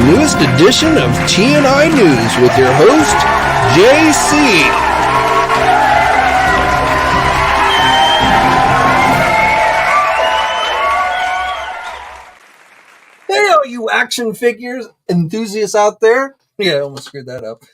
newest edition of TNInews with your host, JC. Hey, all you action figures enthusiasts out there. Yeah, I almost screwed that up.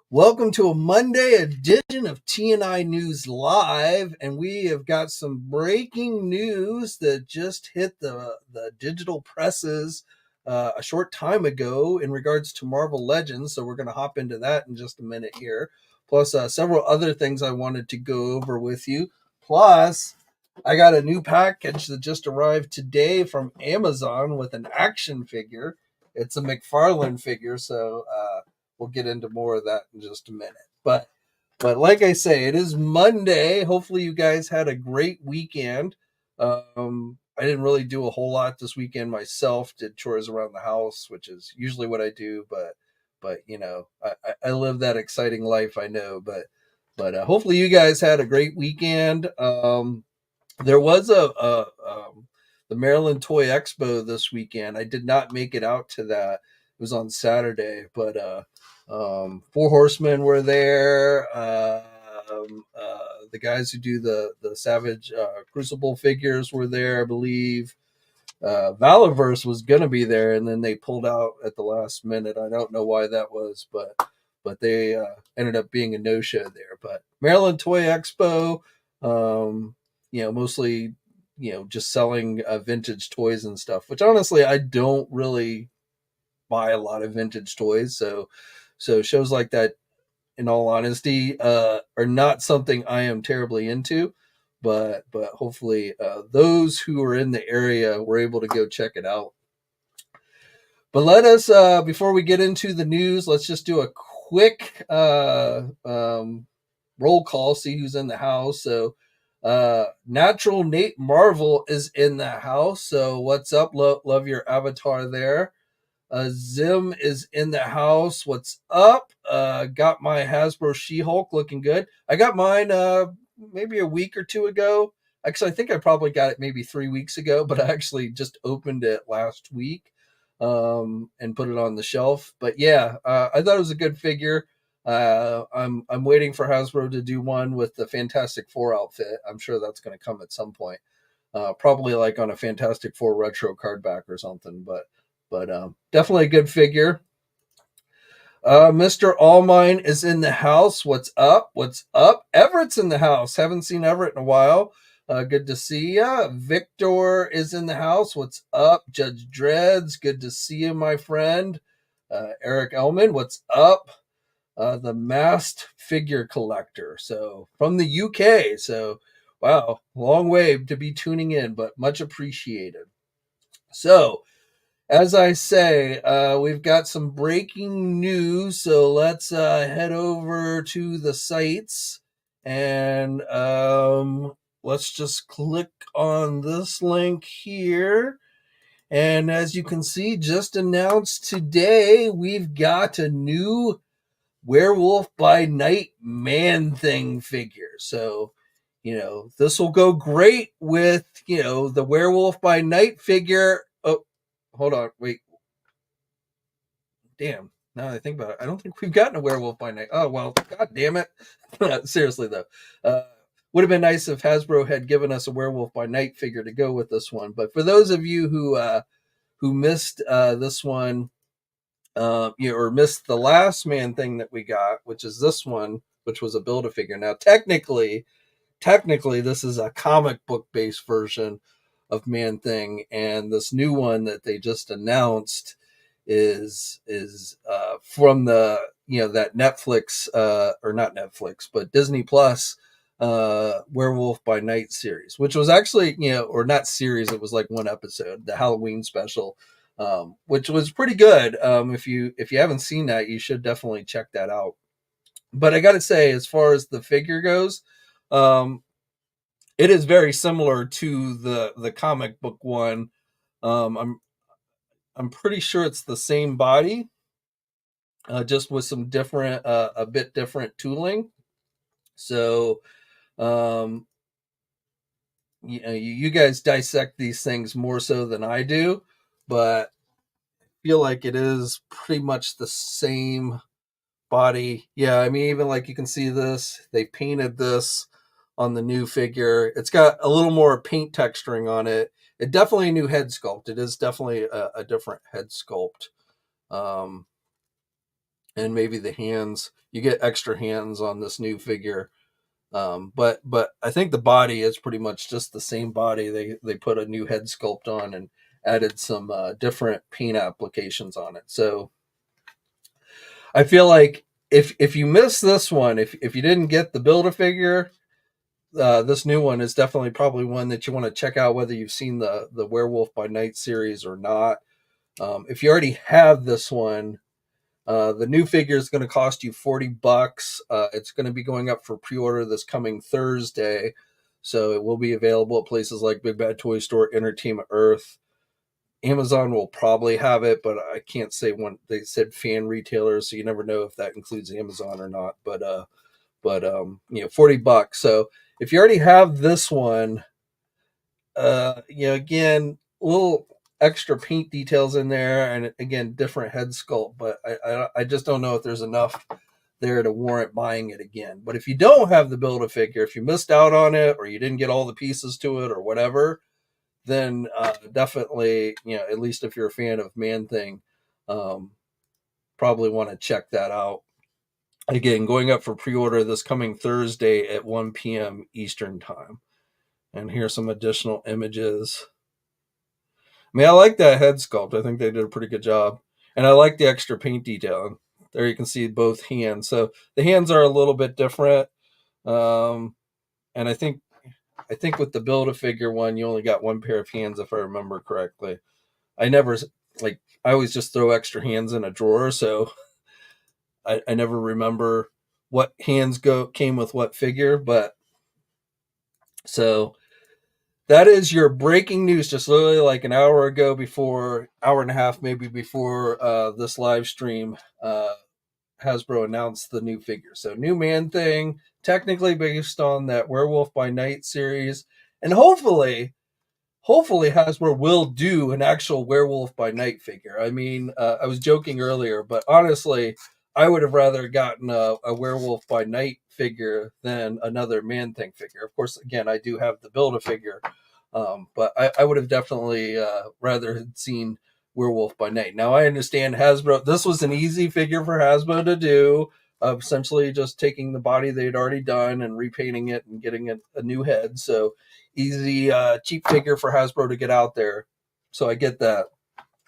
Welcome to a Monday edition of TNInews Live, and we have got some breaking news that just hit the digital presses a short time ago in regards to Marvel Legends, so we're going to hop into that in just a minute here. Plus, several other things I wanted to go over with you. Plus, I got a new package that just arrived today from Amazon with an action figure. It's a McFarlane figure, so we'll get into more of that in just a minute. But like I say, it is Monday. Hopefully you guys had a great weekend. I didn't really do a whole lot this weekend myself. Did chores around the house, which is usually what I do. But you know, I live that exciting life, I know. But hopefully you guys had a great weekend. There was the Maryland Toy Expo this weekend. I did not make it out to that. It was on Saturday, but Four Horsemen were there. The guys who do the Savage Crucible figures were there, I believe. Valaverse was going to be there, and then they pulled out at the last minute. I don't know why that was, but they ended up being a no-show there. But Maryland Toy Expo, mostly, just selling vintage toys and stuff, which honestly, I don't really buy a lot of vintage toys. So shows like that, in all honesty, are not something I am terribly into, but hopefully those who are in the area were able to go check it out. But let us, before we get into the news, let's just do a quick roll call, see who's in the house. So Natural Nate Marvel is in the house. So what's up? Love your avatar there. Zim is in the house. What's up? Got my Hasbro She-Hulk looking good. I got mine maybe a week or two ago. Actually, I think I probably got it maybe 3 weeks ago, but I actually just opened it last week and put it on the shelf. But yeah, I thought it was a good figure. I'm waiting for Hasbro to do one with the Fantastic Four outfit. I'm sure that's going to come at some point. Probably like on a Fantastic Four retro card back or something, but definitely a good figure. Mr. Allmine is in the house. What's up? What's up? Everett's in the house. Haven't seen Everett in a while. Good to see ya. Victor is in the house. What's up? Judge Dreads, good to see you, my friend. Eric Elman, what's up? The Masked Figure Collector. So from the UK. So wow, long way to be tuning in, but much appreciated. So as I say, we've got some breaking news, so let's head over to the sites and let's just click on this link here. And as you can see, just announced today, we've got a new Werewolf by Night Man-Thing figure. So, this will go great with, the Werewolf by Night figure. Hold on, wait. Damn. Now that I think about it, I don't think we've gotten a Werewolf by Night. Oh, well, god damn it. Seriously, though. Would have been nice if Hasbro had given us a Werewolf by Night figure to go with this one. But for those of you who missed this one, or missed the last Man thing that we got, which is this one, which was a Build-A-Figure. Now, technically, this is a comic book based version of Man Thing, and this new one that they just announced is from the that Netflix or not Netflix but Disney Plus Werewolf by Night series, which was actually or not series, it was like one episode, the Halloween special, which was pretty good. If you haven't seen that, you should definitely check that out. But I gotta say, as far as the figure goes, it is very similar to the comic book one. I'm pretty sure it's the same body, just with some different, a bit different tooling. So, you guys dissect these things more so than I do, but feel like it is pretty much the same body. Yeah, I mean, even like you can see this, they painted this on the new figure. It's got a little more paint texturing on it. It definitely a new head sculpt. It is definitely a different head sculpt. Um, and maybe the hands, you get extra hands on this new figure. But I think the body is pretty much just the same body. They put a new head sculpt on and added some different paint applications on it. So I feel like if you miss this one, if you didn't get the Build-A-Figure, this new one is definitely probably one that you want to check out, whether you've seen the Werewolf by Night series or not. If you already have this one, the new figure is going to cost you $40. It's going to be going up for pre-order this coming Thursday, so it will be available at places like Big Bad Toy Store, Entertainment Earth. Amazon will probably have it, but I can't say when. They said fan retailers, so you never know if that includes Amazon or not. But $40. So if you already have this one, again, little extra paint details in there, and again, different head sculpt. But I just don't know if there's enough there to warrant buying it again. But if you don't have the Build-A-Figure, if you missed out on it, or you didn't get all the pieces to it, or whatever, then definitely, at least if you're a fan of Man-Thing, probably want to check that out. Again, going up for pre-order this coming Thursday at 1 p.m. Eastern time. And here's some additional images. I mean, I like that head sculpt. I think they did a pretty good job. And I like the extra paint detail. There you can see both hands. So the hands are a little bit different. And I think with the Build-A-Figure one, you only got one pair of hands, if I remember correctly. I always just throw extra hands in a drawer, so I never remember what hands came with what figure. But so that is your breaking news, just literally like an hour ago, hour and a half maybe before this live stream. Hasbro announced the new figure. So new Man-Thing, technically based on that Werewolf by Night series, and hopefully Hasbro will do an actual Werewolf by Night figure. I mean, I was joking earlier, but honestly, I would have rather gotten a Werewolf by Night figure than another Man-Thing figure. Of course, again, I do have the Build-A-Figure, but I would have definitely rather seen Werewolf by Night. Now, I understand Hasbro. This was an easy figure for Hasbro to do, essentially just taking the body they'd already done and repainting it and getting a new head. So easy, cheap figure for Hasbro to get out there. So I get that.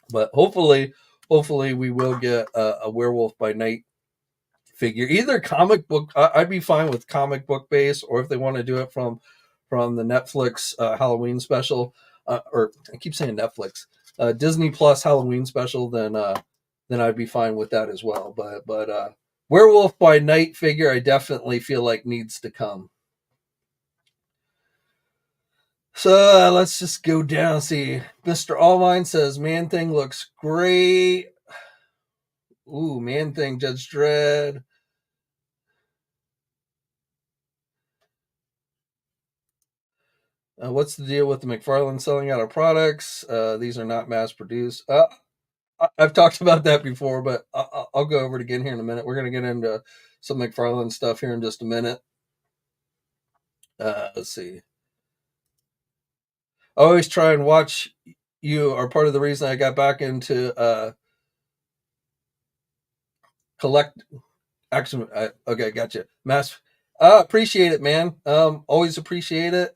But hopefully we will get a Werewolf by Night figure. Either comic book, I'd be fine with comic book base, or if they want to do it from the Netflix Halloween special, or I keep saying Netflix, Disney Plus Halloween special, then I'd be fine with that as well. But Werewolf by Night figure, I definitely feel like needs to come. So let's just go down. See, Mr. Allmine says Man-Thing looks great. Ooh, Man-Thing, Judge Dredd. What's the deal with the McFarlane selling out of products? These are not mass produced. I've talked about that before, but I'll go over it again here in a minute. We're going to get into some McFarlane stuff here in just a minute. Let's see. I always try and watch you are part of the reason I got back into collect action. Okay, gotcha. Mass. Appreciate it, man. Always appreciate it.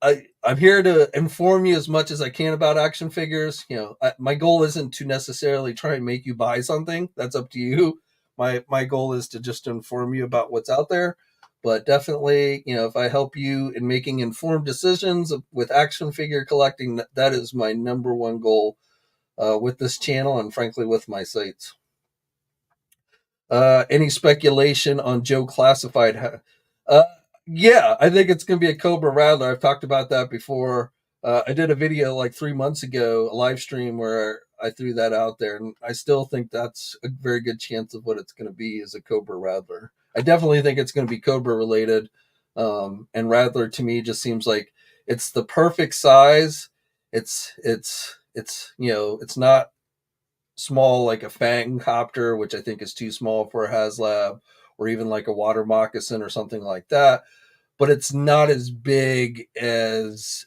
I'm here to inform you as much as I can about action figures. My goal isn't to necessarily try and make you buy something. That's up to you. My goal is to just inform you about what's out there. But definitely, if I help you in making informed decisions with action figure collecting, that is my number one goal with this channel and frankly with my sites. Any speculation on Joe Classified? Yeah, I think it's going to be a Cobra Rattler. I've talked about that before. I did a video like 3 months ago, a live stream where I threw that out there, and I still think that's a very good chance of what it's going to be is a Cobra Rattler. I definitely think it's going to be Cobra related, and Rattler to me just seems like it's the perfect size. It's it's it's not small like a Fang copter, which I think is too small for a HasLab, or even like a water moccasin or something like that. But it's not as big as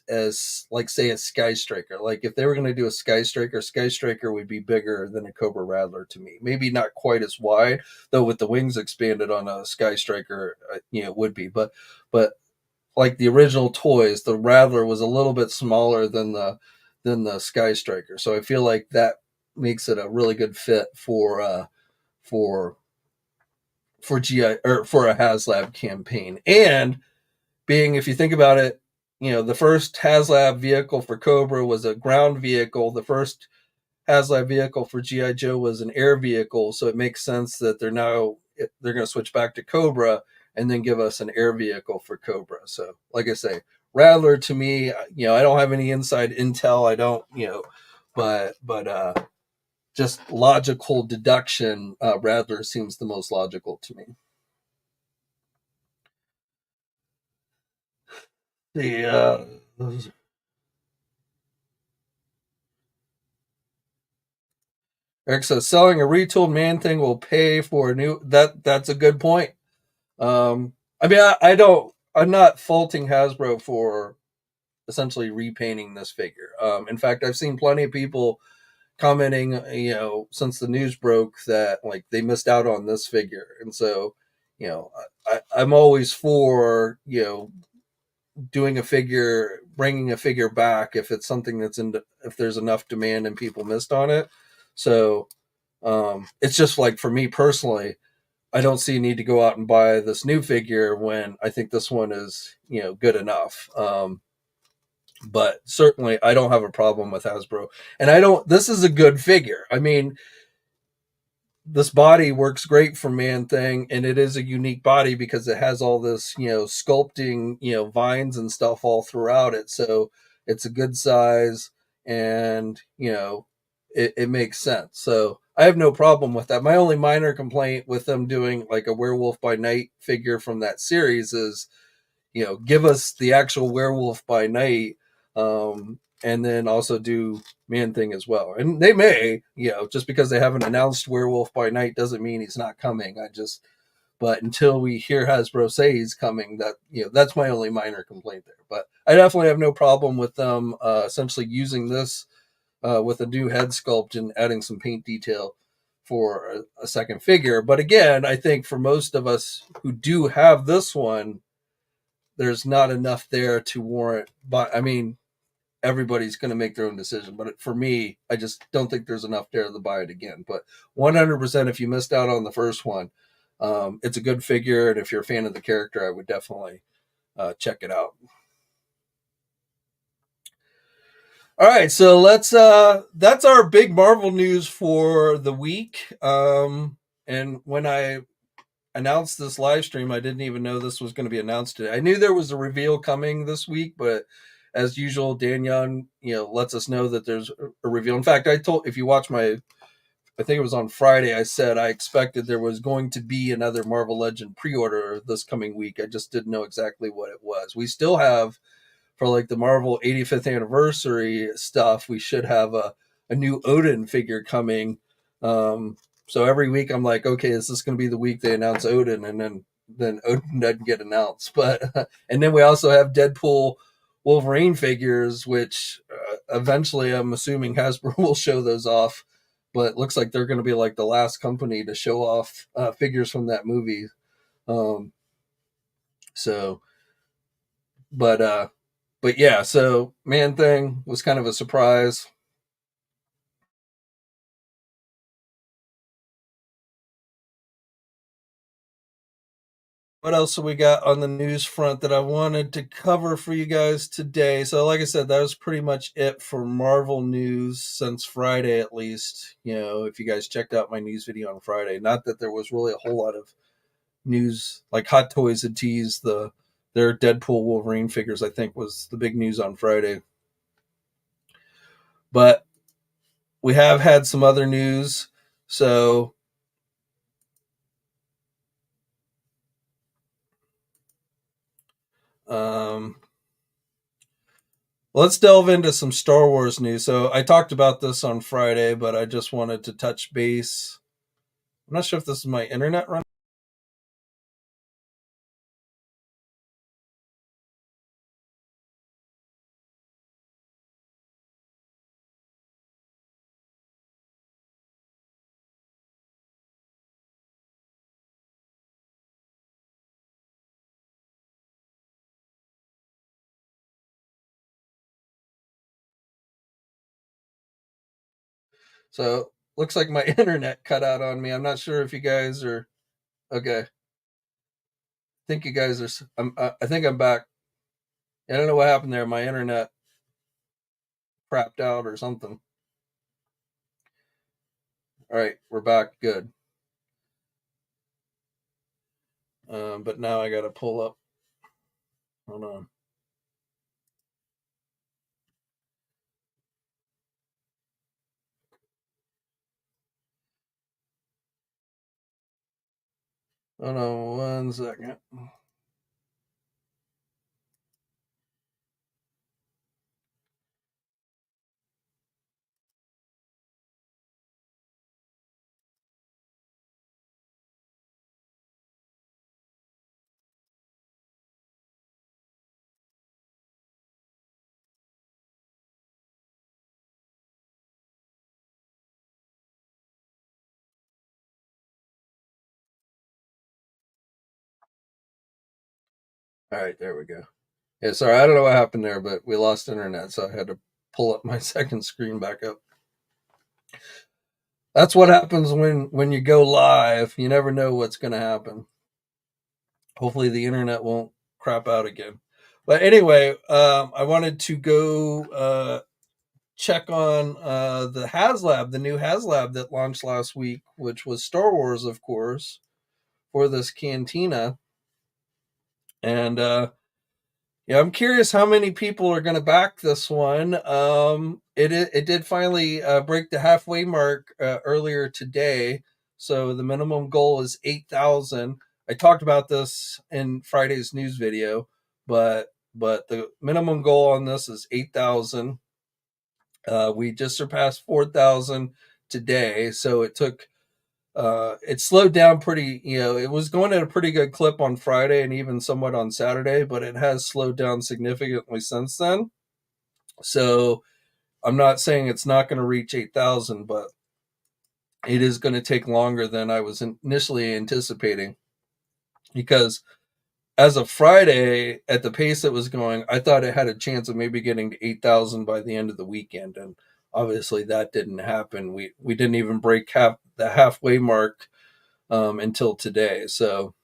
like say a Sky Striker. Like if they were going to do a Sky Striker would be bigger than a Cobra Rattler to me. Maybe not quite as wide, though. With the wings expanded on a Sky Striker, it would be. But like the original toys, the Rattler was a little bit smaller than the Sky Striker. So I feel like that makes it a really good fit for for GI or for a HasLab campaign. And being, if you think about it, the first HasLab vehicle for Cobra was a ground vehicle. The first HasLab vehicle for GI Joe was an air vehicle. So it makes sense that they're going to switch back to Cobra and then give us an air vehicle for Cobra. So, like I say, Rattler to me, I don't have any inside intel. I don't, but just logical deduction, Rattler seems the most logical to me. The Eric says selling a retooled Man Thing will pay for a new. That's a good point. I mean, I don't. I'm not faulting Hasbro for essentially repainting this figure. In fact, I've seen plenty of people commenting, since the news broke that like they missed out on this figure, and so, I'm always for doing a figure, bringing a figure back if it's something if there's enough demand and people missed on it. So it's just like for me personally, I don't see a need to go out and buy this new figure when I think this one is good enough. But certainly I don't have a problem with Hasbro, and I don't. This is a good figure. I mean, this body works great for Man Thing, and it is a unique body because it has all this sculpting vines and stuff all throughout it, so it's a good size, and it makes sense. So I have no problem with that. My only minor complaint with them doing like a Werewolf by Night figure from that series is give us the actual Werewolf by Night, and then also do Man Thing as well. And they may, just because they haven't announced Werewolf by Night doesn't mean he's not coming. But until we hear Hasbro say he's coming, that's my only minor complaint there. But I definitely have no problem with them essentially using this with a new head sculpt and adding some paint detail for a second figure. But again, I think for most of us who do have this one, there's not enough there to warrant. But I mean, everybody's going to make their own decision. But for me, I just don't think there's enough there to buy it again. But 100%, if you missed out on the first one, it's a good figure. And if you're a fan of the character, I would definitely check it out. All right, so that's our big Marvel news for the week. And when I announced this live stream, I didn't even know this was going to be announced today. I knew there was a reveal coming this week, but as usual, Dan Young, lets us know that there's a reveal. In fact, if you watch I think it was on Friday, I said I expected there was going to be another Marvel Legend pre-order this coming week. I just didn't know exactly what it was. We still have, for like the Marvel 85th anniversary stuff, we should have a new Odin figure coming. So every week I'm like, okay, is this going to be the week they announce Odin? And then Odin doesn't get announced. But and then we also have Deadpool Wolverine figures, which eventually I'm assuming Hasbro will show those off. But it looks like they're going to be like the last company to show off figures from that movie. So, but yeah, so Man Thing was kind of a surprise. What else have we got on the news front that I wanted to cover for you guys today? So, like I said, that was pretty much it for Marvel news since Friday, at least. If you guys checked out my news video on Friday, not that there was really a whole lot of news. Like Hot Toys had teased their Deadpool Wolverine figures, I think was the big news on Friday. But we have had some other news. So let's delve into some Star Wars news. So I talked about this on Friday, but I just wanted to touch base. I'm not sure if this is my internet running. So looks like my internet cut out on me. I'm not sure if you guys are okay. I think you guys are. I think I'm back. I don't know what happened there. My internet crapped out or something. All right, we're back. Good. But now I got to pull up. Hold on. Hold on 1 second. All right, there we go. Yeah, sorry, I don't know what happened there, but we lost internet, so I had to pull up my second screen back up. That's what happens when you go live. You never know what's going to happen. Hopefully, the internet won't crap out again. But anyway, I wanted to go check on the HasLab, the new HasLab that launched last week, which was Star Wars, of course, for this cantina. And yeah, I'm curious how many people are going to back this one. It did finally break the halfway mark earlier today, so the minimum goal is 8,000. I talked about this in Friday's news video, but the minimum goal on this is 8,000. We just surpassed 4,000 today, so it slowed down pretty, it was going at a pretty good clip on Friday and even somewhat on Saturday, but it has slowed down significantly since then. So I'm not saying it's not going to reach 8,000, but it is going to take longer than I was initially anticipating, because as of Friday, at the pace it was going, I thought it had a chance of maybe getting to 8,000 by the end of the weekend. And obviously that didn't happen. We didn't even break the halfway mark until today. So,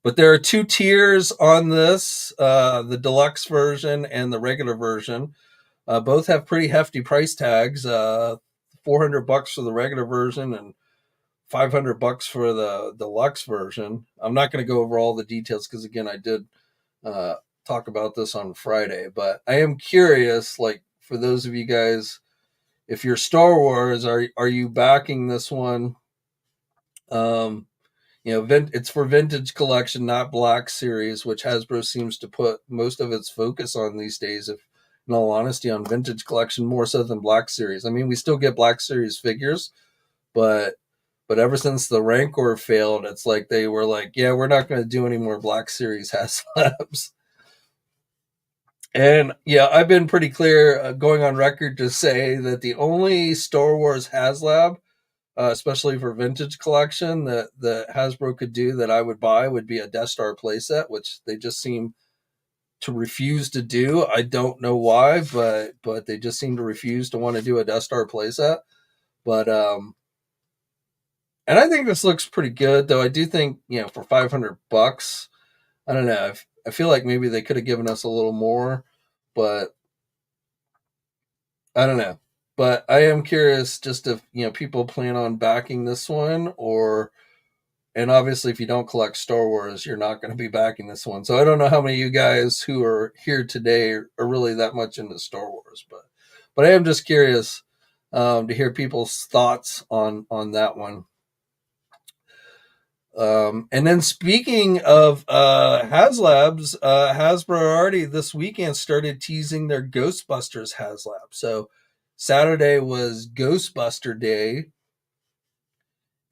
but there are two tiers on this, the deluxe version and the regular version. Both have pretty hefty price tags, $400 for the regular version and $500 for the deluxe version. I'm not going to go over all the details because, again, I did uh, talk about this on Friday, but I am curious, like, for those of you guys, if you're Star Wars, are you backing this one? Um, it's for vintage collection, not Black Series, which Hasbro seems to put most of its focus on these days. If, in all honesty, on vintage collection more so than Black Series. I mean, we still get Black Series figures, but ever since the Rancor failed, it's like they were like, yeah, we're not going to do any more Black Series Haslabs. And yeah, I've been pretty clear, going on record to say that the only Star Wars HasLab, especially for vintage collection, that Hasbro could do that I would buy would be a Death Star playset, which they just seem to refuse to do. I don't know why, but they just seem to refuse to want to do a Death Star playset. But and I think this looks pretty good, though. I do think, for $500, I don't know. I feel like maybe they could have given us a little more, but I don't know. But I am curious just if, people plan on backing this one, or, and obviously if you don't collect Star Wars, you're not going to be backing this one. So I don't know how many of you guys who are here today are really that much into Star Wars, but I am just curious to hear people's thoughts on that one. And then speaking of HasLabs, Hasbro already this weekend started teasing their Ghostbusters Haslab. So Saturday was Ghostbuster Day,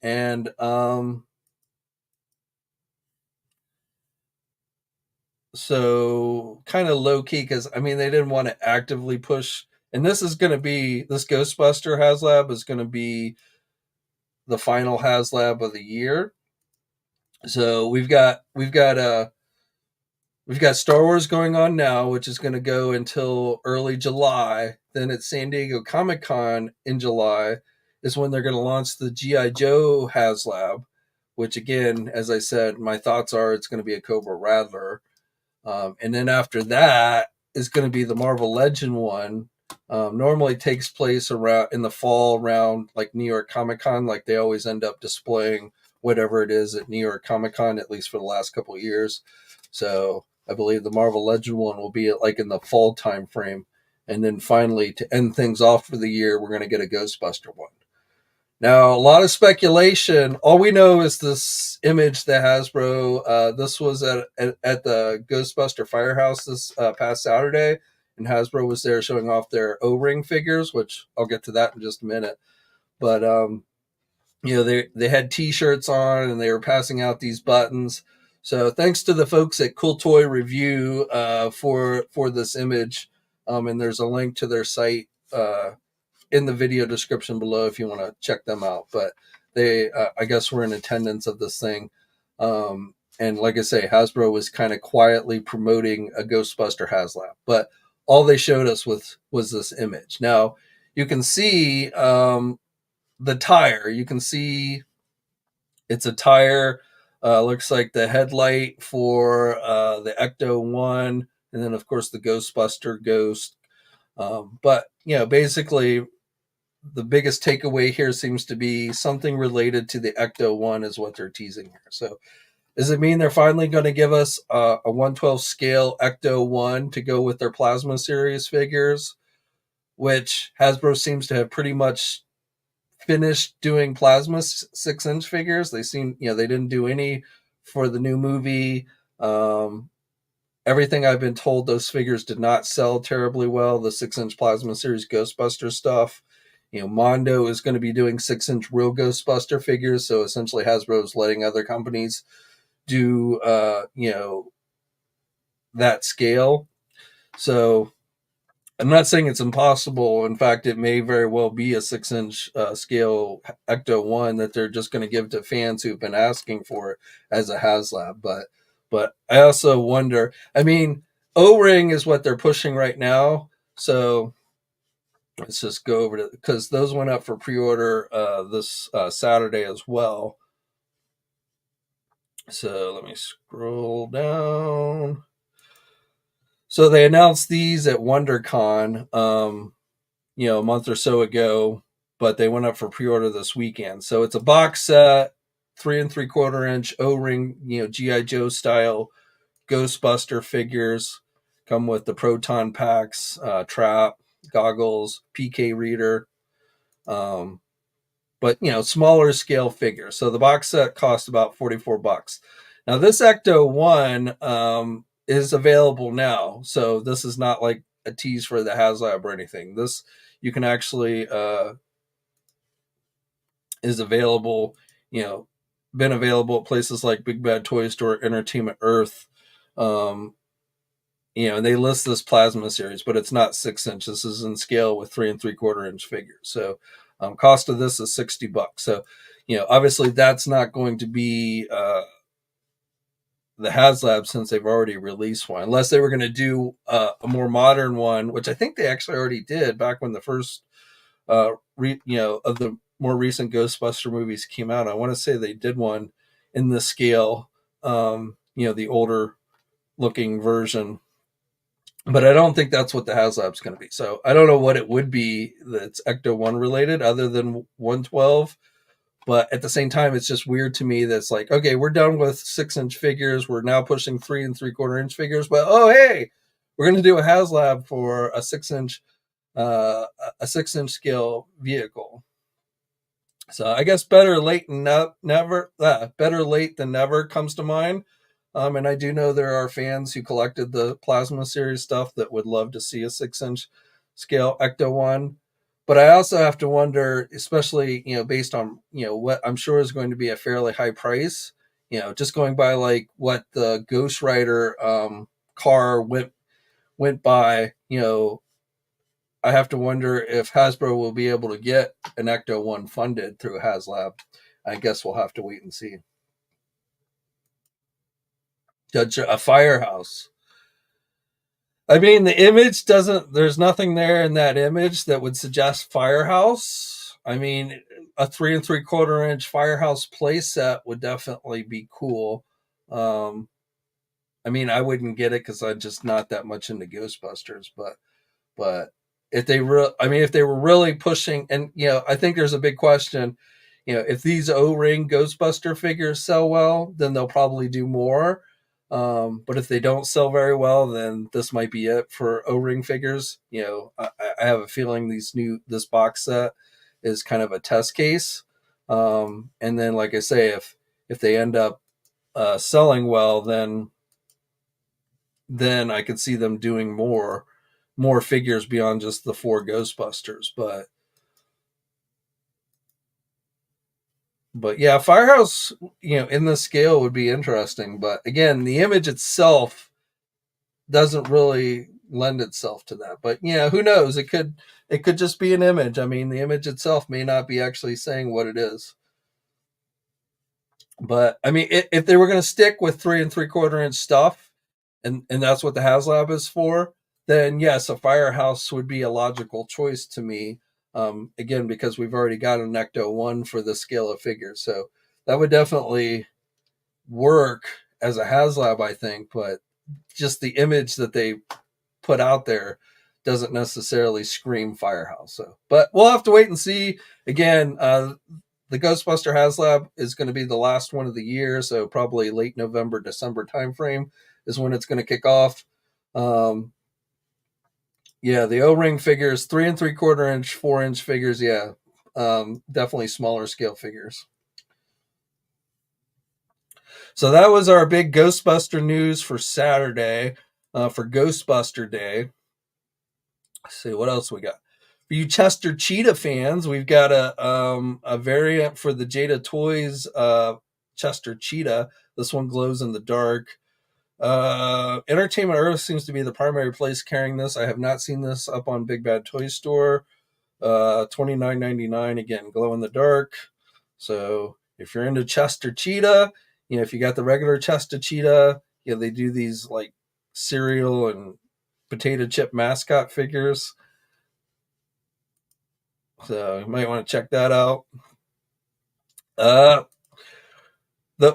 and so kind of low key because I mean they didn't want to actively push. And this is going to be this Ghostbuster Haslab is going to be the final Haslab of the year. So we've got Star Wars going on now, which is going to go until early July. Then at San Diego Comic Con in July is when they're going to launch the G.I. Joe HasLab, which, again, as I said, my thoughts are it's going to be a Cobra Rattler. And then after that is going to be the Marvel Legend one. Normally takes place around in the fall around like New York Comic Con. Like they always end up displaying whatever it is at New York Comic Con, at least for the last couple of years. So I believe the Marvel Legend one will be like in the fall time frame. And then finally, to end things off for the year, we're going to get a Ghostbuster one. Now, a lot of speculation. All we know is this image that Hasbro. This was at the Ghostbuster Firehouse this past Saturday, and Hasbro was there showing off their O-ring figures, which I'll get to that in just a minute. But they had T-shirts on, and they were passing out these buttons. So thanks to the folks at Cool Toy Review for this image, and there's a link to their site in the video description below if you want to check them out. But they, I guess, were in attendance of this thing. And like I say, Hasbro was kind of quietly promoting a Ghostbuster HasLab. But all they showed us was this image. Now, you can see the tire. You can see it's a tire. Looks like the headlight for the Ecto 1. And then, of course, the Ghostbuster Ghost. But, basically, the biggest takeaway here seems to be something related to the Ecto 1 is what they're teasing here. So does it mean they're finally going to give us a 1/12 scale Ecto 1 to go with their Plasma Series figures, which Hasbro seems to have pretty much finished doing Plasma 6-inch figures? They seem, they didn't do any for the new movie. Everything I've been told, those figures did not sell terribly well. The 6-inch Plasma Series Ghostbuster stuff. Mondo is going to be doing 6-inch real Ghostbuster figures. So essentially Hasbro is letting other companies do, that scale. So I'm not saying it's impossible. In fact, it may very well be a 6-inch scale Ecto 1 that they're just going to give to fans who've been asking for it as a HasLab. But I also wonder, I mean, O-ring is what they're pushing right now. So let's just go over to, because those went up for pre-order this Saturday as well. So let me scroll down. So they announced these at WonderCon, a month or so ago, but they went up for pre-order this weekend. So it's a box set, 3 3/4 inch O-ring, G.I. Joe style Ghostbuster figures. Come with the proton packs, trap, goggles, PK reader, but smaller scale figures. So the box set cost about $44. Now this Ecto 1 is available now, so this is not like a tease for the HasLab or anything. This you can actually is available. Been available at places like Big Bad Toy Store, Entertainment Earth. And they list this Plasma Series, but it's not 6-inch. This is in scale with 3 3/4 inch figures. So cost of this is $60. So, obviously that's not going to be the HasLab since they've already released one, unless they were going to do a more modern one, which I think they actually already did back when the first, of the more recent Ghostbuster movies came out. I want to say they did one in this scale, the older looking version. But I don't think that's what the HasLab's going to be. So I don't know what it would be that's Ecto 1 related other than 1/12. But at the same time, it's just weird to me that's like, okay, we're done with 6-inch figures. We're now pushing 3 3/4 inch figures. But oh, hey, we're going to do a HasLab for a 6-inch scale vehicle. So I guess better late than never. Better late than never comes to mind. And I do know there are fans who collected the Plasma series stuff that would love to see a 6-inch scale Ecto one. But I also have to wonder, especially based on what I'm sure is going to be a fairly high price. Just going by like what the Ghost Rider car went by. I have to wonder if Hasbro will be able to get an Ecto one funded through HasLab. I guess we'll have to wait and see. Judge a firehouse. I mean, the image doesn't. There's nothing there in that image that would suggest firehouse. I mean, a 3 3/4 inch firehouse playset would definitely be cool. Um, I mean, I wouldn't get it because I'm just not that much into Ghostbusters, but if they were really pushing, and I think there's a big question. If these O-ring Ghostbuster figures sell well, then they'll probably do more. But if they don't sell very well, then this might be it for O-ring figures. I have a feeling this box set is kind of a test case. And then, like I say, if they end up selling well, then I could see them doing more figures beyond just the 4 Ghostbusters. But yeah, Firehouse, in the scale would be interesting. But again, the image itself doesn't really lend itself to that. But who knows? It could just be an image. I mean, the image itself may not be actually saying what it is. But I mean, if they were going to stick with 3 3/4 inch stuff, and that's what the HasLab is for, then yes, a Firehouse would be a logical choice to me. Again, because we've already got an Ecto one for the scale of figures, so that would definitely work as a HasLab, I think. But just the image that they put out there doesn't necessarily scream Firehouse. So, but we'll have to wait and see. Again, the Ghostbuster HasLab is going to be the last one of the year, so probably late November, December timeframe is when it's going to kick off. Yeah, the O-ring figures, 3 3/4 inch, 4-inch figures. Yeah, definitely smaller scale figures. So that was our big Ghostbuster news for Saturday, for Ghostbuster Day. Let's see what else we got. For you Chester Cheetah fans, we've got a variant for the Jada Toys Chester Cheetah. This one glows in the dark. Entertainment Earth seems to be the primary place carrying this. I have not seen this up on Big Bad Toy Store. $29.99, again, glow in the dark. So if you're into Chester Cheetah, if you got the regular Chester Cheetah, they do these like cereal and potato chip mascot figures. So you might want to check that out. Uh,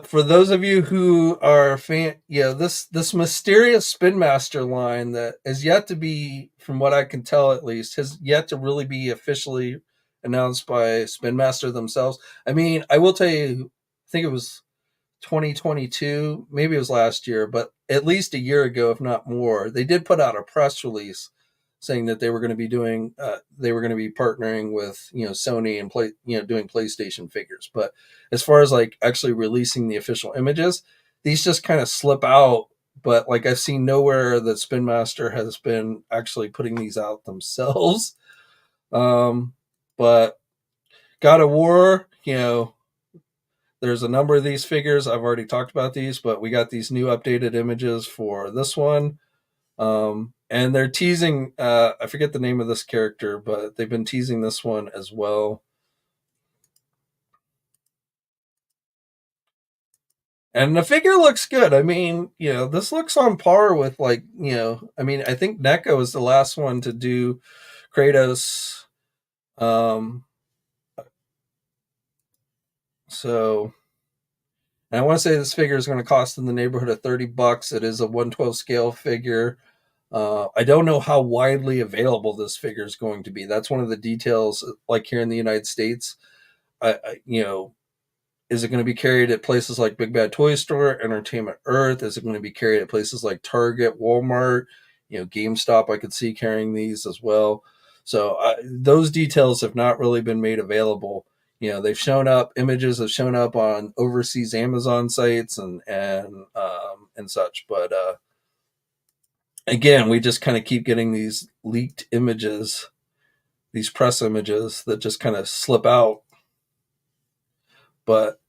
for those of you who are this mysterious Spin Master line that is yet to be, from what I can tell at least, has yet to really be officially announced by Spin Master themselves. I mean, I will tell you, I think it was 2022, maybe it was last year, but at least a year ago, if not more, they did put out a press release saying that they were going to be partnering with Sony and doing PlayStation figures. But as far as like actually releasing the official images, these just kind of slip out. But like I've seen nowhere that Spin Master has been actually putting these out themselves. But God of War, there's a number of these figures. I've already talked about these, but we got these new updated images for this one. And they're teasing, I forget the name of this character, but they've been teasing this one as well. And the figure looks good. I mean, this looks on par with I mean, I think Neko is the last one to do Kratos. So, and I want to say this figure is going to cost in the neighborhood of $30. It is a 1/12 scale figure. I don't know how widely available this figure is going to be. That's one of the details. Like here in the United States, is it going to be carried at places like Big Bad Toy Store, Entertainment Earth? Is it going to be carried at places like Target, Walmart, GameStop? I could see carrying these as well. So those details have not really been made available. they've shown up. Images have shown up on overseas Amazon sites and such. But again, we just kind of keep getting these leaked images, these press images that just kind of slip out. But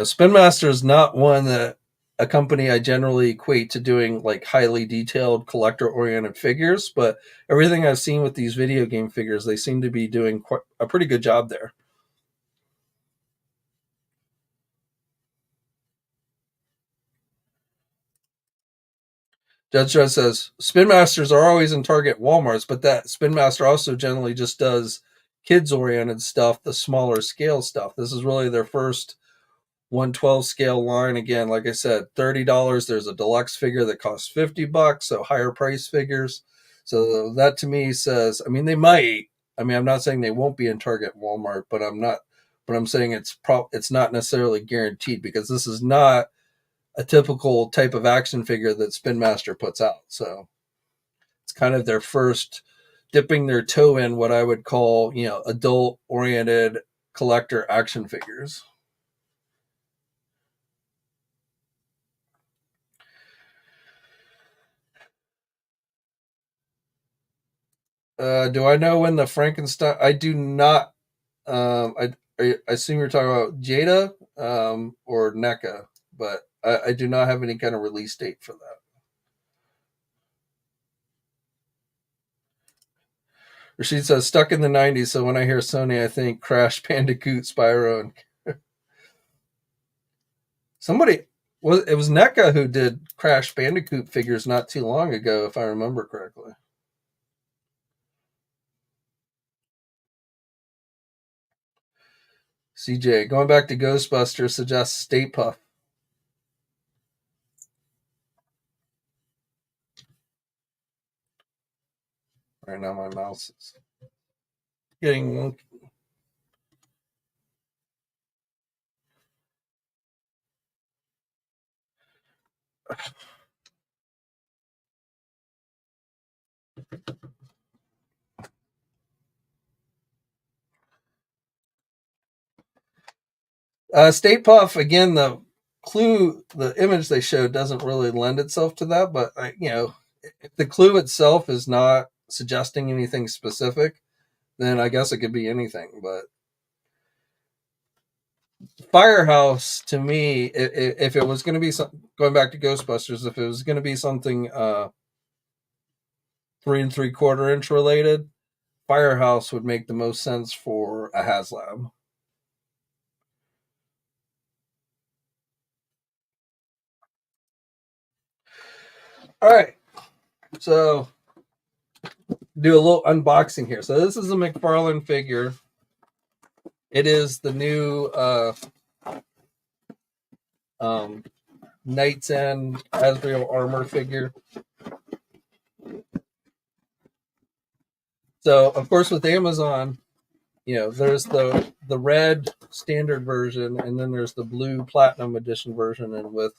Spin Master is not one that a company I generally equate to doing like highly detailed collector oriented figures, but everything I've seen with these video game figures, they seem to be doing a pretty good job there. Judge Dredd says Spin Masters are always in Target, Walmart's, but that Spin Master also generally just does kids oriented stuff, the smaller scale stuff. This is really their first 112 scale line. Again, like I said, $30. There's a deluxe figure that costs $50, so higher price figures. So that to me says, I mean, they might. I mean, I'm not saying they won't be in Target, Walmart, but I'm saying it's not necessarily guaranteed, because this is not a typical type of action figure that Spin Master puts out. So it's kind of their first dipping their toe in what I would call, adult oriented collector action figures. Do I know when the Frankenstein? I do not. I assume you're talking about Jada or NECA, but I do not have any kind of release date for that. Rashid says stuck in the '90s, so when I hear Sony, I think Crash Bandicoot, Spyro, and somebody it was NECA who did Crash Bandicoot figures not too long ago, if I remember correctly. CJ, going back to Ghostbusters, suggests Stay Puft. Right now, my mouse is getting wonky. Stay Puft, again, the image they showed doesn't really lend itself to that, but if the clue itself is not suggesting anything specific, then I guess it could be anything. But Firehouse, to me, if it was going to be going back to Ghostbusters, if it was going to be something 3 3/4 inch related, Firehouse would make the most sense for a HasLab. All right, so do a little unboxing here. So this is a McFarlane figure. It is the new Knight's End Asriel armor figure. So of course with Amazon, there's the red standard version, and then there's the blue platinum edition version. And with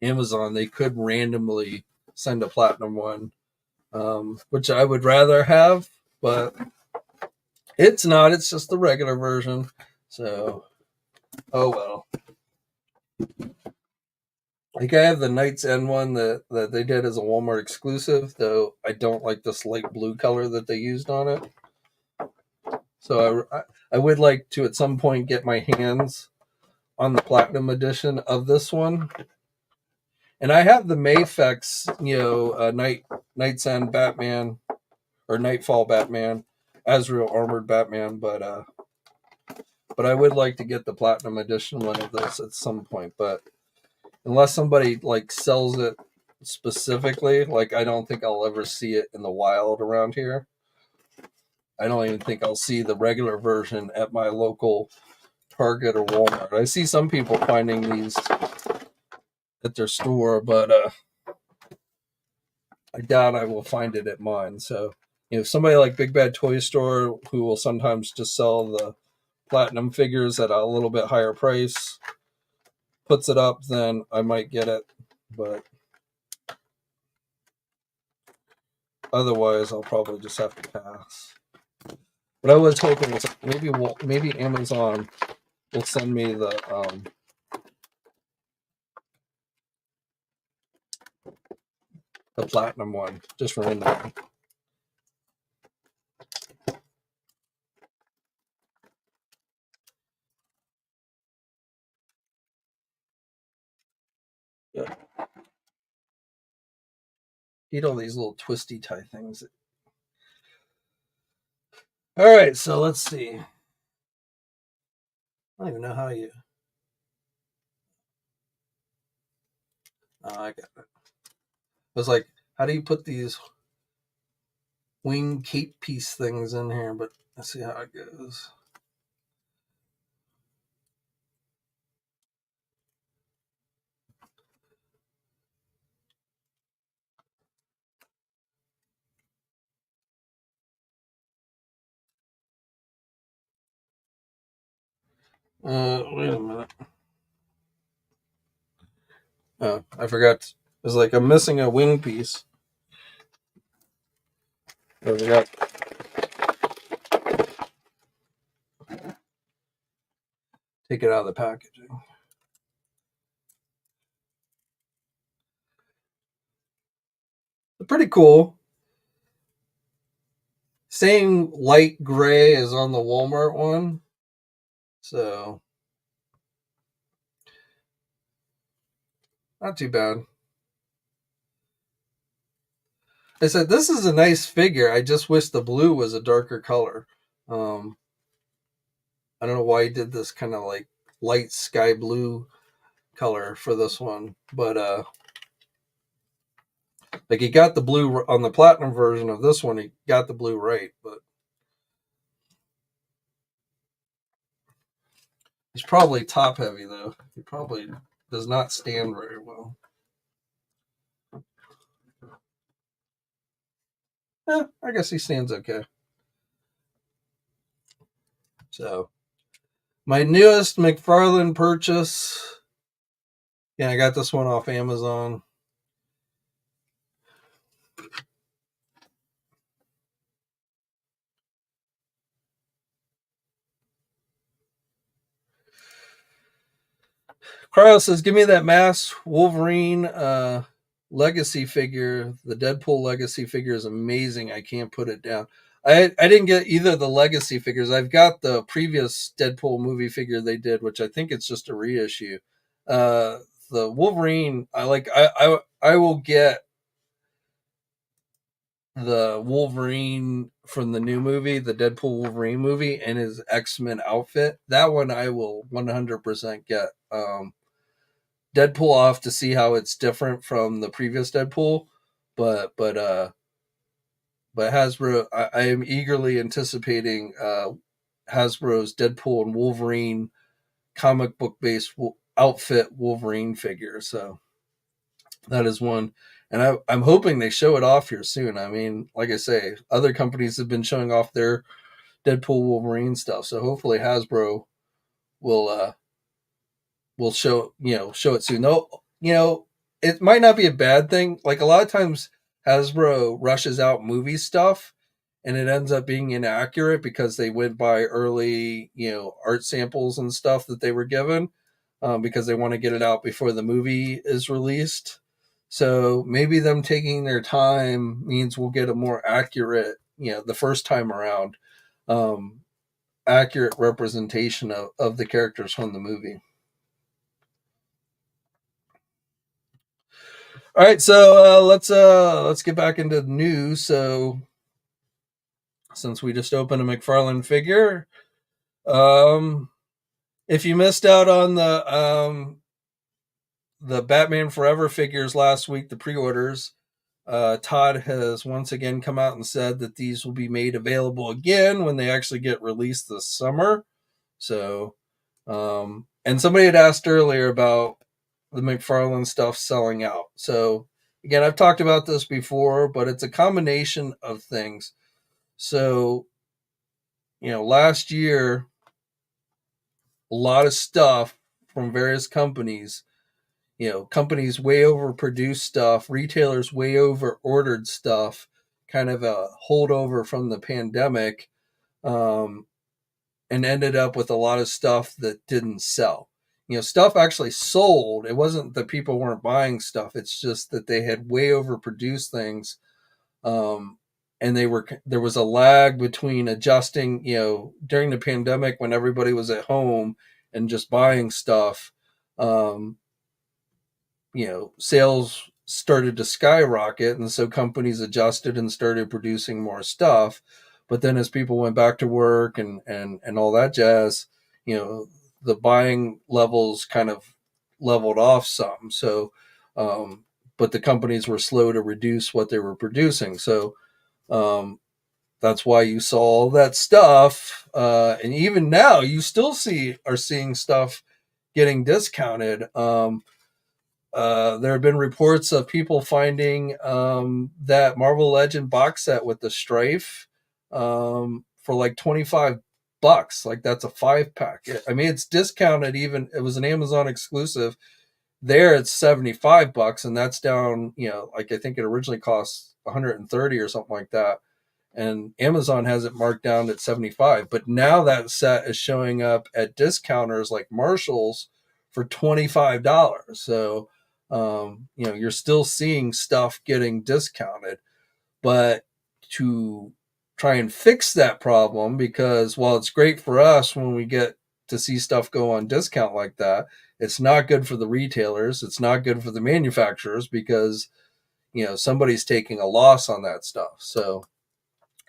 Amazon, they could randomly send a platinum one, which I would rather have, but it's not. It's just the regular version. So, oh well. Like I have the Knight's End one that they did as a Walmart exclusive, though I don't like this light blue color that they used on it. So I would like to at some point get my hands on the platinum edition of this one. And I have the Mayfex, Knight's End Batman or Nightfall Batman, Asriel armored Batman, but I would like to get the platinum edition one of this at some point. But unless somebody like sells it specifically, like I don't think I'll ever see it in the wild around here. I don't even think I'll see the regular version at my local Target or Walmart. I see some people finding these at their store, but I doubt I will find it at mine. So, somebody like Big Bad Toy Store, who will sometimes just sell the platinum figures at a little bit higher price, puts it up, then I might get it. But otherwise, I'll probably just have to pass. But I was hoping maybe Amazon will send me the platinum one just for in there. Yeah. Eat all these little twisty tie things. All right, so let's see. I don't even know how you. Oh, I got it. I was like, how do you put these wing cape piece things in here? But let's see how it goes. Wait a minute. Oh, I forgot. It was like I'm missing a wing piece. I forgot. Take it out of the packaging. Pretty cool. Same light gray as on the Walmart one. So, not too bad. I said, this is a nice figure. I just wish the blue was a darker color. I don't know why he did this kind of like light sky blue color for this one. But, like he got the blue on the platinum version of this one. He got the blue right, but he's probably top heavy though. He probably does not stand very well. I guess he stands okay. So, my newest McFarlane purchase. Yeah, I got this one off Amazon. Cryo says, give me that mass Wolverine legacy figure. The Deadpool legacy figure is amazing. I can't put it down. I didn't get either of the legacy figures. I've got the previous Deadpool movie figure they did, which I think it's just a reissue. The Wolverine, I will get the Wolverine from the new movie, the Deadpool Wolverine movie, and his X-Men outfit. That one I will 100% get. Deadpool off to see how it's different from the previous Deadpool, but Hasbro, I am eagerly anticipating Hasbro's Deadpool and Wolverine comic book based outfit Wolverine figure. So that is one, and I'm hoping they show it off here soon. I mean, like I say, other companies have been showing off their Deadpool Wolverine stuff, so hopefully Hasbro will show it soon. Though, it might not be a bad thing. Like a lot of times Hasbro rushes out movie stuff and it ends up being inaccurate because they went by early, art samples and stuff that they were given, because they want to get it out before the movie is released. So maybe them taking their time means we'll get a more accurate, the first time around, accurate representation of the characters from the movie. All right, so let's get back into the news. So since we just opened a McFarlane figure, if you missed out on the Batman Forever figures last week, the pre-orders, Todd has once again come out and said that these will be made available again when they actually get released this summer. So, and somebody had asked earlier about the McFarlane stuff selling out. So again, I've talked about this before, but it's a combination of things. So, last year, a lot of stuff from various companies, companies way overproduced stuff, retailers way over ordered stuff, kind of a holdover from the pandemic. um, and ended up with a lot of stuff that didn't sell. Stuff actually sold. It wasn't that people weren't buying stuff. It's just that they had way overproduced things. Um, and there was a lag between adjusting, during the pandemic when everybody was at home and just buying stuff. Um, Sales started to skyrocket, and so companies adjusted and started producing more stuff. But then as people went back to work and all that jazz, the buying levels kind of leveled off some. So, but the companies were slow to reduce what they were producing. So, that's why you saw all that stuff. And even now, you still are seeing stuff getting discounted. There have been reports of people finding that Marvel Legend box set with the Strife for like $25. Like that's a 5-pack. I mean, it's discounted. Even it was an Amazon exclusive. There, it's $75, and that's down. Like I think it originally cost 130 or something like that, and Amazon has it marked down at 75. But now that set is showing up at discounters like Marshalls for $25. So, you're still seeing stuff getting discounted. But to try and fix that problem, because while it's great for us when we get to see stuff go on discount like that, it's not good for the retailers. It's not good for the manufacturers because, somebody's taking a loss on that stuff.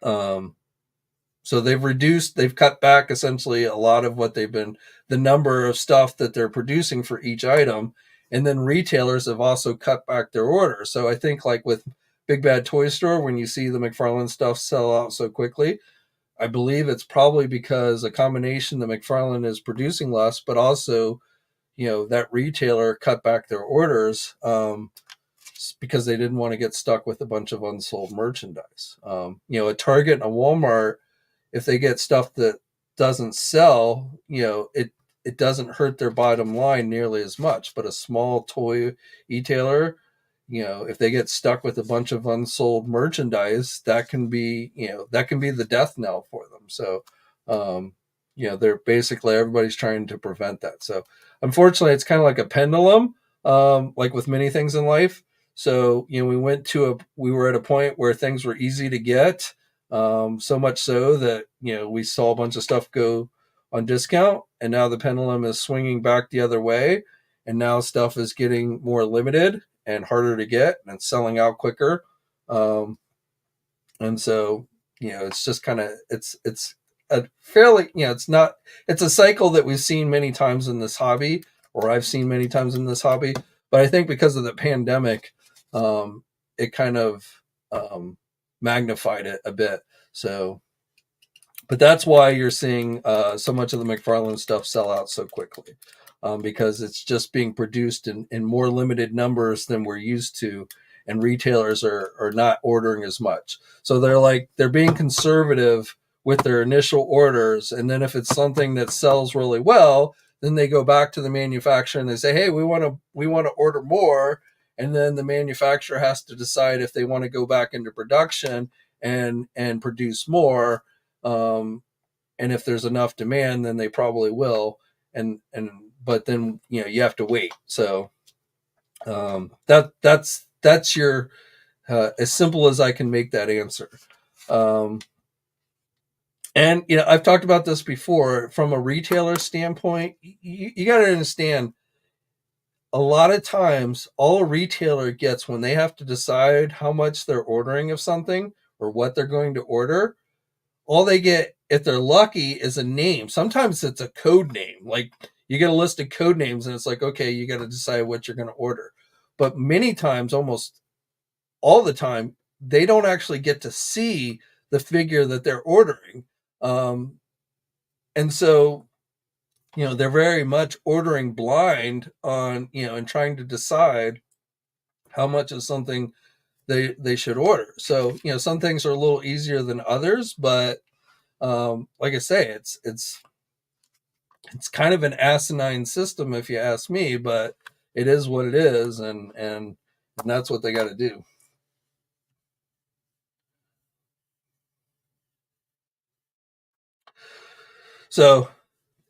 Um, so they've cut back essentially a lot of what the number of stuff that they're producing for each item. And then retailers have also cut back their orders. So I think like with Big Bad Toy Store, when you see the McFarlane stuff sell out so quickly, I believe it's probably because a combination that McFarlane is producing less, but also, that retailer cut back their orders, because they didn't want to get stuck with a bunch of unsold merchandise. A Target and a Walmart, if they get stuff that doesn't sell, it doesn't hurt their bottom line nearly as much. But a small toy retailer, if they get stuck with a bunch of unsold merchandise, that can be the death knell for them. So, they're basically everybody's trying to prevent that. So, unfortunately, it's kind of like a pendulum, like with many things in life. So, we were at a point where things were easy to get, so much so that, we saw a bunch of stuff go on discount, and now the pendulum is swinging back the other way. And now stuff is getting more limited and harder to get, and it's selling out quicker. And so, it's just kind of, it's a fairly, it's a cycle that we've seen many times in this hobby, or I've seen many times in this hobby. But I think because of the pandemic, it kind of magnified it a bit. So, but that's why you're seeing so much of the McFarlane stuff sell out so quickly, because it's just being produced in more limited numbers than we're used to, and retailers are not ordering as much. So they're being conservative with their initial orders, and then if it's something that sells really well, then they go back to the manufacturer and they say, "Hey, we want to order more." And then the manufacturer has to decide if they want to go back into production and produce more. Um, and if there's enough demand, then they probably will. But then you have to wait. So that's your as simple as I can make that answer. Um, and I've talked about this before from a retailer standpoint. You got to understand, a lot of times all a retailer gets when they have to decide how much they're ordering of something or what they're going to order, all they get, if they're lucky, is a name. Sometimes it's a code name. Like you get a list of code names and it's like, okay, you got to decide what you're going to order. But many times, almost all the time, they don't actually get to see the figure that they're ordering. Um, and so, they're very much ordering blind on, and trying to decide how much of something they should order. So, some things are a little easier than others, but like I say, it's kind of an asinine system if you ask me, but it is what it is, and that's what they got to do. So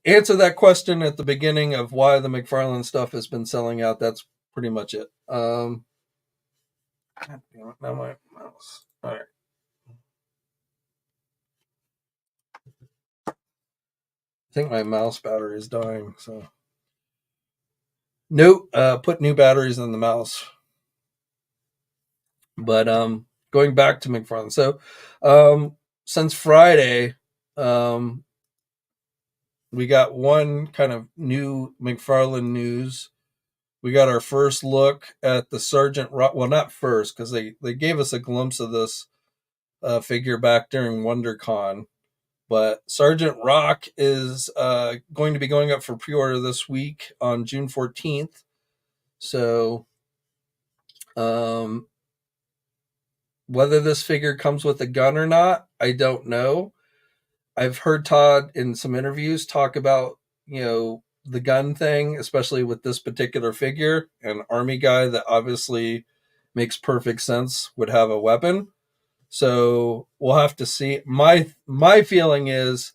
answer that question at the beginning of why the McFarlane stuff has been selling out. That's pretty much it. God damn it, now my mouse. All right. I think my mouse battery is dying. So nope. Put new batteries in the mouse. But going back to McFarlane. So since Friday, um, we got one kind of new McFarlane news. We got our first look at the Sergeant Rock. Well, not first, because they gave us a glimpse of this figure back during WonderCon. But Sergeant Rock is going to be going up for pre-order this week on June 14th. So whether this figure comes with a gun or not, I don't know. I've heard Todd in some interviews talk about, the gun thing, especially with this particular figure. An army guy that obviously makes perfect sense would have a weapon. So we'll have to see. My feeling is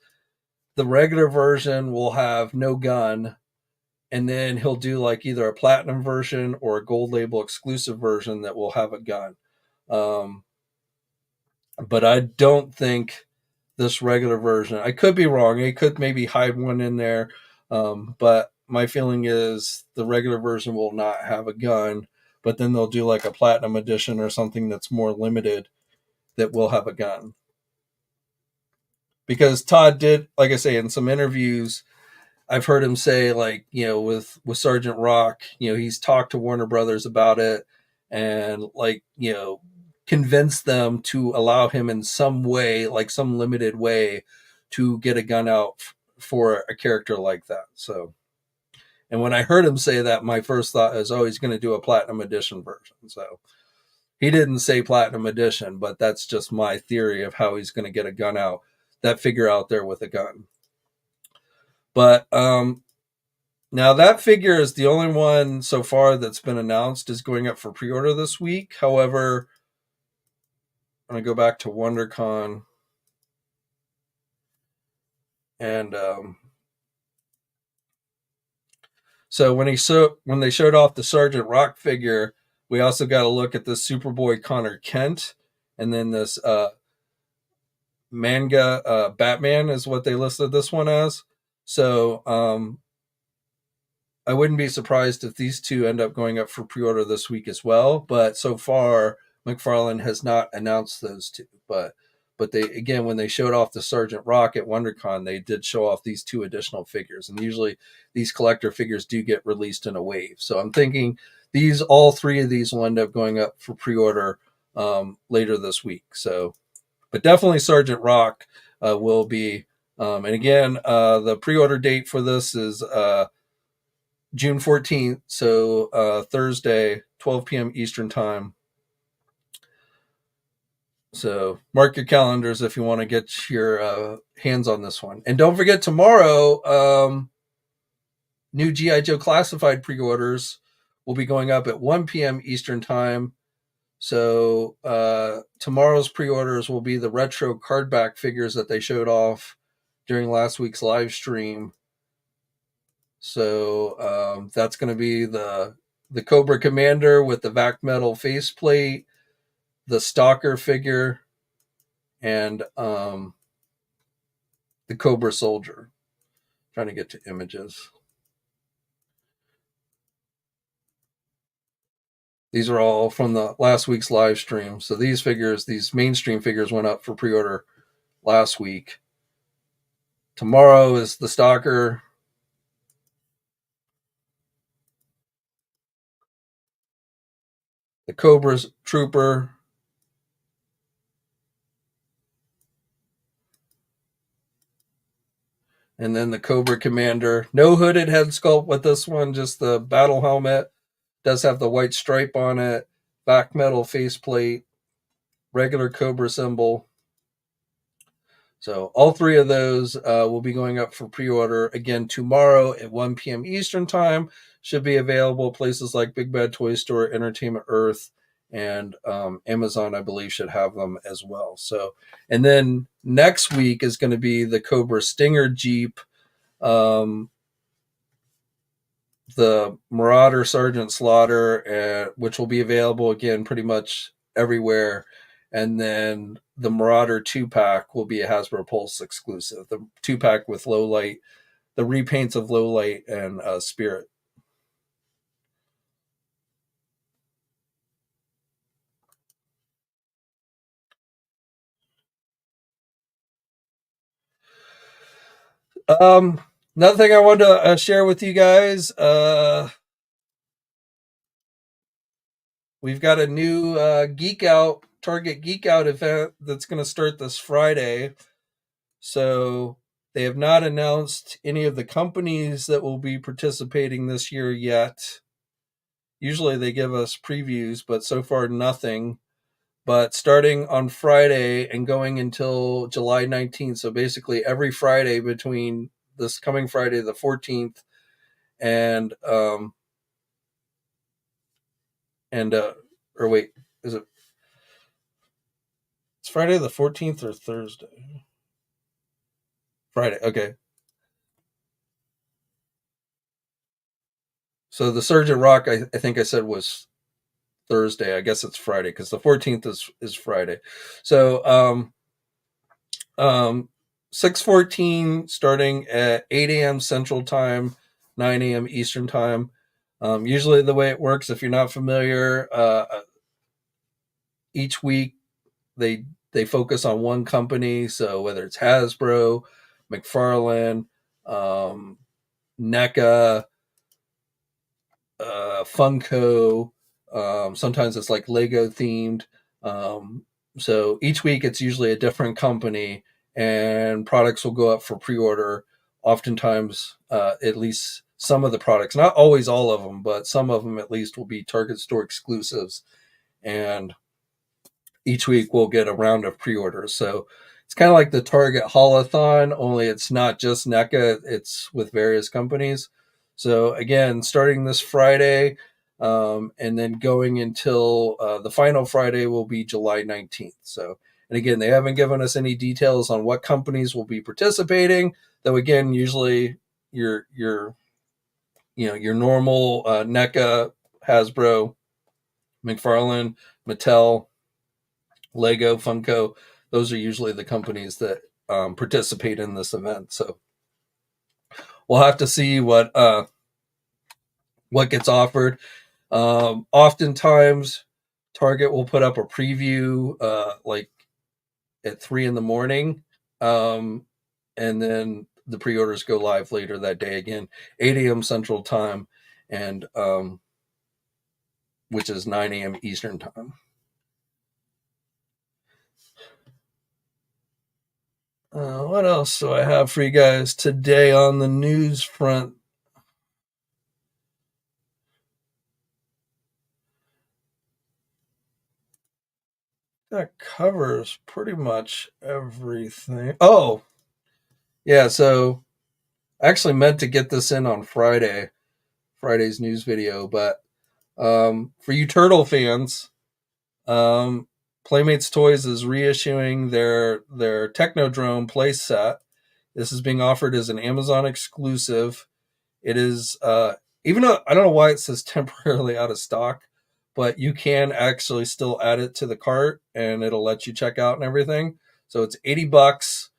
the regular version will have no gun, and then he'll do like either a platinum version or a gold label exclusive version that will have a gun. But I don't think this regular version. I could be wrong. They could maybe hide one in there. But my feeling is the regular version will not have a gun, but then they'll do like a platinum edition or something that's more limited that will have a gun. Because Todd did, like I say, in some interviews, I've heard him say, like, with Sergeant Rock, he's talked to Warner Brothers about it and, like, convinced them to allow him in some way, like some limited way, to get a gun out for a character like that. So, and when I heard him say that, my first thought is, oh, he's going to do a platinum edition version. So he didn't say platinum edition, but that's just my theory of how he's going to get a gun out, that figure out there with a gun. But now that figure is the only one so far that's been announced is going up for pre-order this week. However, I'm going to go back to WonderCon, and so when they showed off the Sergeant Rock figure, we also got to look at the Superboy Connor Kent, and then this manga Batman is what they listed this one as. So I wouldn't be surprised if these two end up going up for pre-order this week as well. But so far, McFarlane has not announced those two. But they, again, when they showed off the Sergeant Rock at WonderCon, they did show off these two additional figures. And usually these collector figures do get released in a wave. So I'm thinking all three of these will end up going up for pre-order later this week. So, but definitely Sergeant Rock will be. And again, the pre-order date for this is June 14th, so Thursday, 12 p.m. Eastern Time. So mark your calendars if you want to get your hands on this one. And don't forget, tomorrow, new G.I. Joe Classified pre-orders will be going up at 1 p.m. Eastern Time. So tomorrow's pre-orders will be the retro cardback figures that they showed off during last week's live stream. So that's going to be the Cobra Commander with the vac metal faceplate, the Stalker figure, and the Cobra Soldier. Trying to get to images. These are all from the last week's live stream. So these mainstream figures went up for pre-order last week. Tomorrow is the Stalker, the Cobra Trooper, and then the Cobra Commander. No hooded head sculpt with this one, just the battle helmet. Does have the white stripe on it, back metal faceplate, regular Cobra symbol. So all three of those will be going up for pre-order again tomorrow at 1 p.m. Eastern Time. Should be available places like Big Bad Toy Store, Entertainment Earth, and Amazon, I believe, should have them as well. So, and then next week is going to be the Cobra Stinger Jeep, um, the Marauder Sergeant Slaughter, which will be available again pretty much everywhere. And then the Marauder 2-pack will be a Hasbro Pulse exclusive. The 2-pack with low light, the repaints of low light and Spirit. Another thing I wanted to share with you guys. We've got a new Target Geek Out event that's going to start this Friday. So they have not announced any of the companies that will be participating this year yet. Usually they give us previews, but so far nothing. But starting on Friday and going until July 19th, so basically every Friday between this coming Friday, the 14th, and or wait, is it? It's Friday the 14th or Thursday? Friday. Okay. So the Sergeant Rock, I think I said was Thursday. I guess it's Friday because the 14th is Friday. So 6:14 starting at 8 a.m. Central Time, 9 a.m. Eastern Time. Usually the way it works, if you're not familiar, each week they focus on one company. So whether it's Hasbro, McFarlane, NECA, Funko. Sometimes it's like Lego themed. So each week it's usually a different company, and products will go up for pre-order. Oftentimes, at least some of the products, not always all of them, but some of them at least will be Target store exclusives. And each week we'll get a round of pre-orders. So it's kind of like the Target Haulathon, only it's not just NECA, it's with various companies. So again, starting this Friday, and then going until the final Friday will be July 19th. So, and again, they haven't given us any details on what companies will be participating. Though again, usually your your normal NECA, Hasbro, McFarlane, Mattel, Lego, Funko, those are usually the companies that participate in this event. So we'll have to see what gets offered. Oftentimes, Target will put up a preview like at 3 in the morning, and then the pre-orders go live later that day again, 8 a.m. Central Time, and which is 9 a.m. Eastern Time. What else do I have for you guys today on the news front? That covers pretty much everything. Oh, yeah. So I actually meant to get this in on Friday's news video, but for you turtle fans, um, Playmates Toys is reissuing their Technodrome play set. This is being offered as an Amazon exclusive. It is even though I don't know why it says temporarily out of stock, but you can actually still add it to the cart and it'll let you check out and everything. So it's $80.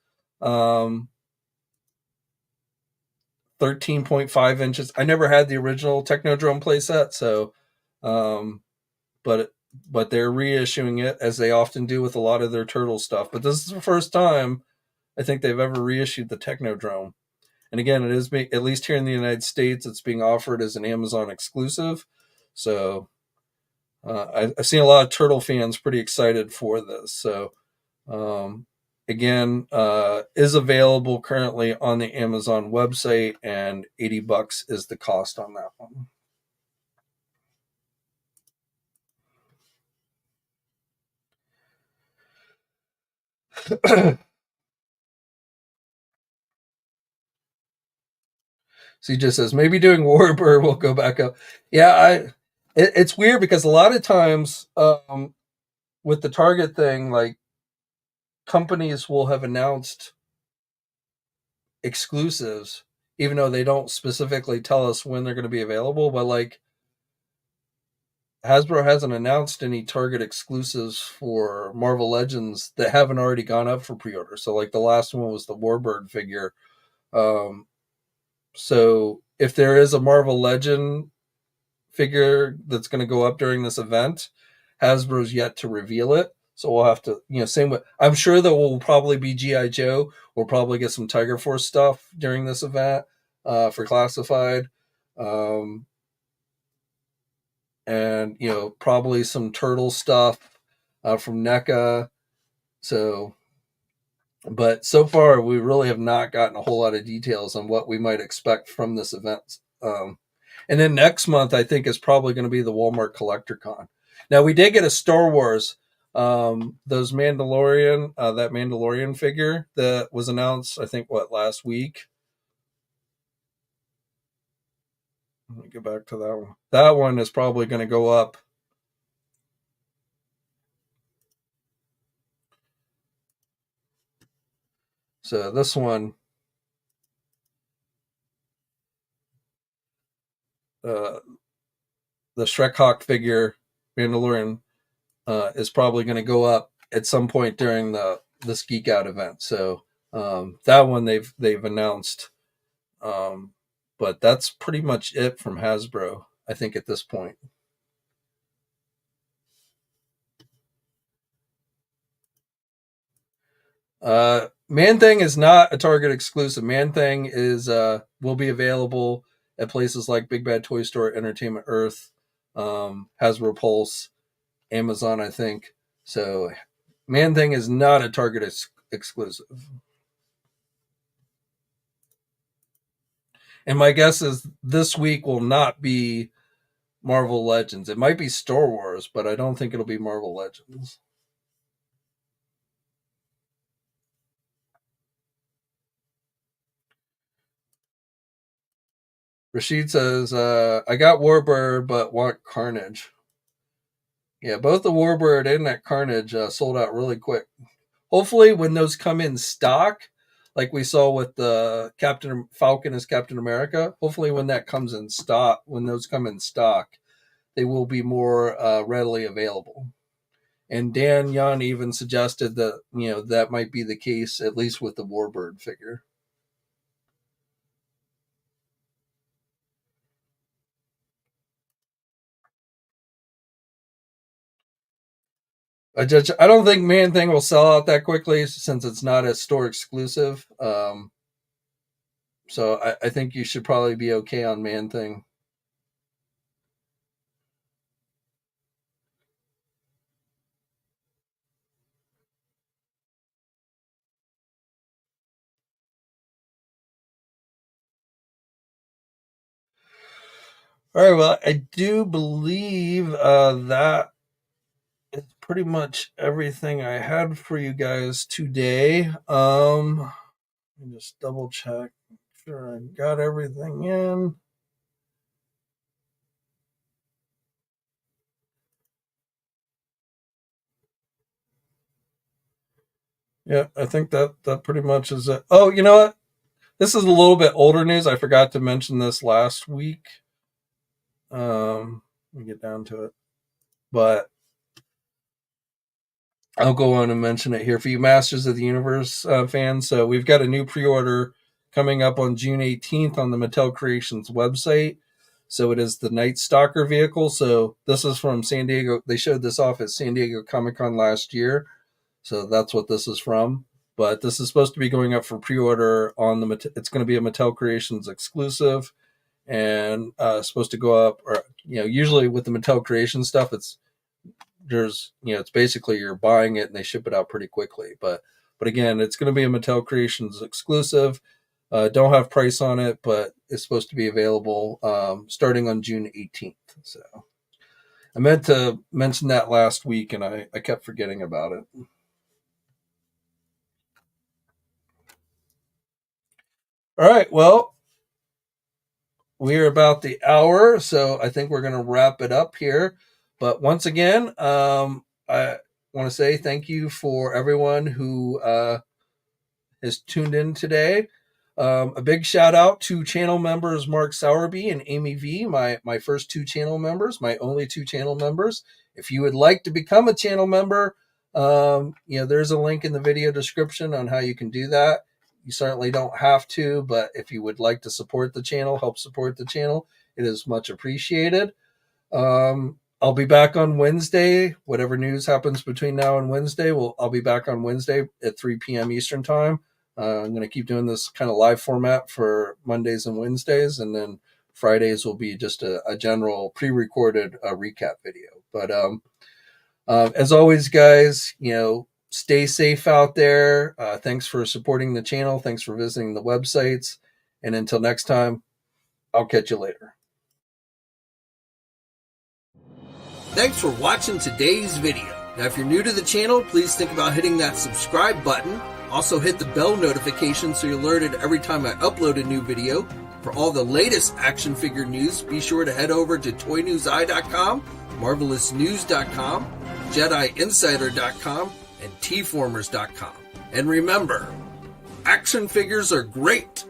13.5 inches. I never had the original Technodrome playset, so um but they're reissuing it as they often do with a lot of their turtle stuff. But this is the first time I think they've ever reissued the Technodrome. And again, it is at least here in the United States, it's being offered as an Amazon exclusive. So I've seen a lot of turtle fans pretty excited for this. So um, again, is available currently on the Amazon website, and $80 is the cost on that one. So he just says maybe doing Warbird will go back up. Yeah, It's weird because a lot of times with the Target thing, like companies will have announced exclusives, even though they don't specifically tell us when they're going to be available. But like Hasbro hasn't announced any Target exclusives for Marvel Legends that haven't already gone up for pre-order. So like the last one was the Warbird figure. Um, so if there is a Marvel Legend figure that's going to go up during this event, Hasbro's yet to reveal it. So we'll have to, same with. I'm sure there will probably be GI Joe. We'll probably get some Tiger Force stuff during this event for classified, um, and probably some turtle stuff from NECA. So, but so far we really have not gotten a whole lot of details on what we might expect from this event. And then next month, I think is probably going to be the Walmart Collector Con. Now we did get a Star Wars, those Mandalorian, that Mandalorian figure that was announced. I think last week. Let me get back to that one. That one is probably going to go up. So this one, uh, the Shrek Hawk figure, Mandalorian, is probably going to go up at some point during this Geek Out event. So that one they've announced, but that's pretty much it from Hasbro, I think, at this point. Man Thing is not a Target exclusive. Man Thing is will be available at places like Big Bad Toy Store, Entertainment Earth, Hasbro Pulse, Amazon, I think. So Man Thing is not a Target exclusive. And my guess is this week will not be Marvel Legends. It might be Star Wars, but I don't think it'll be Marvel Legends. Rashid says, I got Warbird, but want Carnage. Yeah, both the Warbird and that Carnage sold out really quick. Hopefully, when those come in stock, like we saw with the Captain Falcon as Captain America, hopefully when that comes in stock, when those come in stock, they will be more readily available. And Dan Yan even suggested that that might be the case, at least with the Warbird figure. I don't think Man Thing will sell out that quickly since it's not a store exclusive. So I think you should probably be okay on Man Thing. All right. Well, I do believe that is pretty much everything I had for you guys today. Let me just double check, make sure I got everything in. Yeah, I think that pretty much is it. Oh, you know what? This is a little bit older news. I forgot to mention this last week. Let me get down to it, but I'll go on and mention it here for you Masters of the Universe fans. So we've got a new pre-order coming up on June 18th on the Mattel Creations website. So it is the Night Stalker vehicle. So this is from San Diego. They showed this off at San Diego Comic-Con last year. So that's what this is from. But this is supposed to be going up for pre-order on the. It's going to be a Mattel Creations exclusive, and supposed to go up. Or usually with the Mattel Creations stuff, it's basically you're buying it and they ship it out pretty quickly. But again, it's going to be a Mattel Creations exclusive. Don't have price on it, but it's supposed to be available starting on June 18th. So I meant to mention that last week, and I kept forgetting about it. All right, well, we're about the hour, so I think we're going to wrap it up here. But once again, I want to say thank you for everyone who has tuned in today. A big shout out to channel members Mark Sowerby and Amy V, my first two channel members, my only two channel members. If you would like to become a channel member, there's a link in the video description on how you can do that. You certainly don't have to, but if you would like to support the channel, help support the channel, it is much appreciated. I'll be back on Wednesday. Whatever news happens between now and Wednesday, I'll be back on Wednesday at 3 p.m. Eastern time. I'm going to keep doing this kind of live format for Mondays and Wednesdays, and then Fridays will be just a general pre-recorded recap video. But as always, guys, stay safe out there. Thanks for supporting the channel. Thanks for visiting the websites. And until next time, I'll catch you later. Thanks for watching today's video. Now, if you're new to the channel, please think about hitting that subscribe button. Also hit the bell notification so you're alerted every time I upload a new video. For all the latest action figure news, be sure to head over to toynewseye.com, marvelousnews.com, JediInsider.com, and tformers.com. And remember, action figures are great,